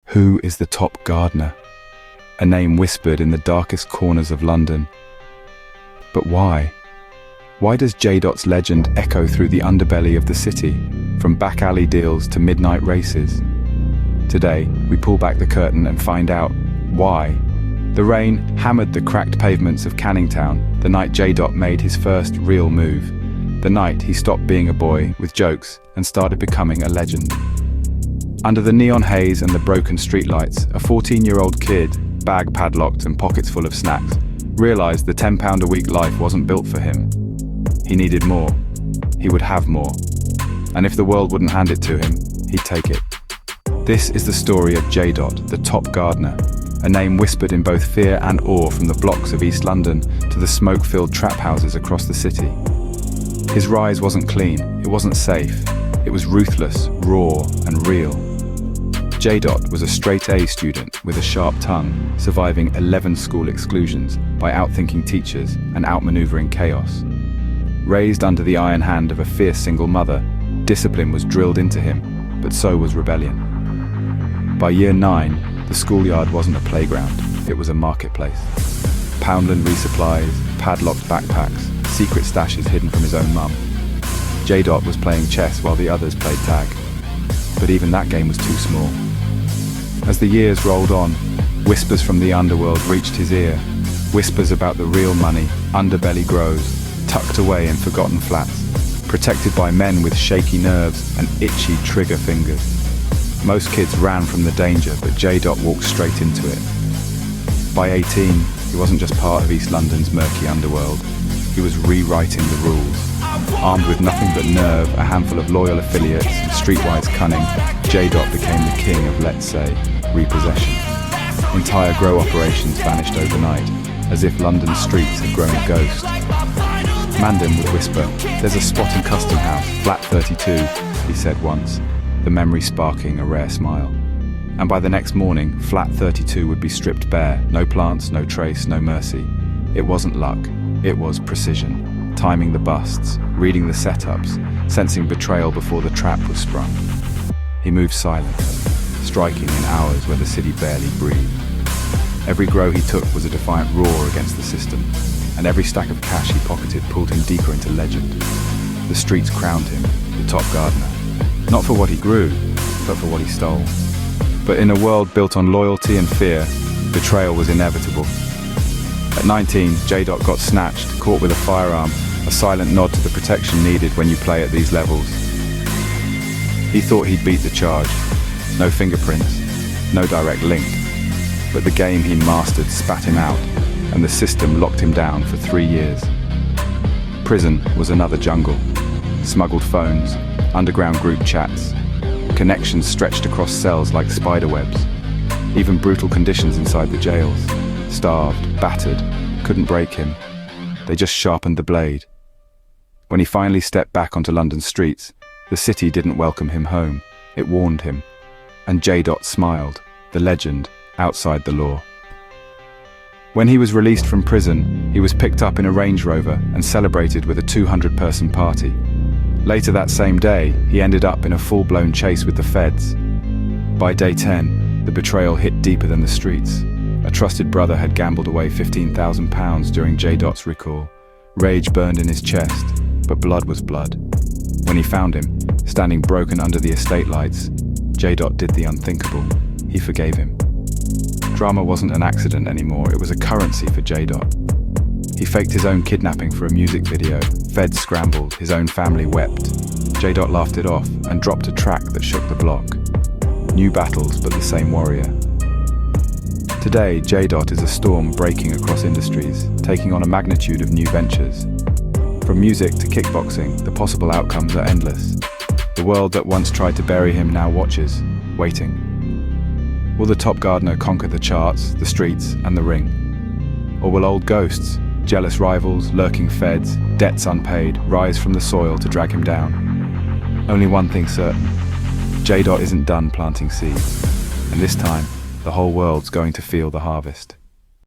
Who is the top gardener? A name whispered in the darkest corners of London. But why? Why does J.'s legend echo through the underbelly of the city, from back alley deals to midnight races? Today, we pull back the curtain and find out why. The rain hammered the cracked pavements of Canning Town the night J. made his first real move. The night he stopped being a boy with jokes and started becoming a legend. Under the neon haze and the broken streetlights, a 14-year-old kid, bag padlocked and pockets full of snacks, realized the £10 a week life wasn't built for him. He needed more. He would have more. And if the world wouldn't hand it to him, he'd take it. This is the story of J. the top gardener, a name whispered in both fear and awe from the blocks of East London to the smoke-filled trap houses across the city. His rise wasn't clean, it wasn't safe, it was ruthless, raw, and real. J. was a straight-A student with a sharp tongue, surviving 11 school exclusions by outthinking teachers and outmaneuvering chaos. Raised under the iron hand of a fierce single mother, discipline was drilled into him, but so was rebellion. By year 9, the schoolyard wasn't a playground, it was a marketplace. Poundland resupplies, padlocked backpacks, secret stashes hidden from his own mum. J. was playing chess while the others played tag. But even that game was too small. As the years rolled on, whispers from the underworld reached his ear. Whispers about the real money, underbelly grows, tucked away in forgotten flats, protected by men with shaky nerves and itchy trigger fingers. Most kids ran from the danger, but J. walked straight into it. By 18, he wasn't just part of East London's murky underworld. He was rewriting the rules. Armed with nothing but nerve, a handful of loyal affiliates, and streetwise cunning, J. became the king of, let's say, repossession. Entire grow operations vanished overnight, as if London's streets had grown a ghost. Mandem would whisper, "There's a spot in Custom House, flat 32, he said once, the memory sparking a rare smile. And by the next morning, flat 32 would be stripped bare, no plants, no trace, no mercy. It wasn't luck, it was precision. Timing the busts, reading the setups, sensing betrayal before the trap was sprung. He moved silent, striking in hours where the city barely breathed. Every grow he took was a defiant roar against the system, and every stack of cash he pocketed pulled him deeper into legend. The streets crowned him, the top gardener, not for what he grew, but for what he stole. But in a world built on loyalty and fear, betrayal was inevitable. At 19, J. got snatched, caught with a firearm, a silent nod to the protection needed when you play at these levels. He thought he'd beat the charge. No fingerprints, no direct link. But the game he mastered spat him out, and the system locked him down for 3 years. Prison was another jungle. Smuggled phones, underground group chats, connections stretched across cells like spiderwebs. Even brutal conditions inside the jails. Starved, battered, couldn't break him. They just sharpened the blade. When he finally stepped back onto London's streets, the city didn't welcome him home. It warned him. And J. smiled, the legend, outside the law. When he was released from prison, he was picked up in a Range Rover and celebrated with a 200-person party. Later that same day, he ended up in a full-blown chase with the feds. By day 10, the betrayal hit deeper than the streets. A trusted brother had gambled away £15,000 during J.'s recall. Rage burned in his chest, but blood was blood. When he found him, standing broken under the estate lights, J. did the unthinkable. He forgave him. Drama wasn't an accident anymore, it was a currency for J. He faked his own kidnapping for a music video. Feds scrambled, his own family wept. J. laughed it off and dropped a track that shook the block. New battles, but the same warrior. Today, J. is a storm breaking across industries, taking on a magnitude of new ventures. From music to kickboxing, the possible outcomes are endless. The world that once tried to bury him now watches, waiting. Will the top gardener conquer the charts, the streets, and the ring? Or will old ghosts, jealous rivals, lurking feds, debts unpaid, rise from the soil to drag him down? Only one thing certain, J. isn't done planting seeds, and this time, the whole world's going to feel the harvest.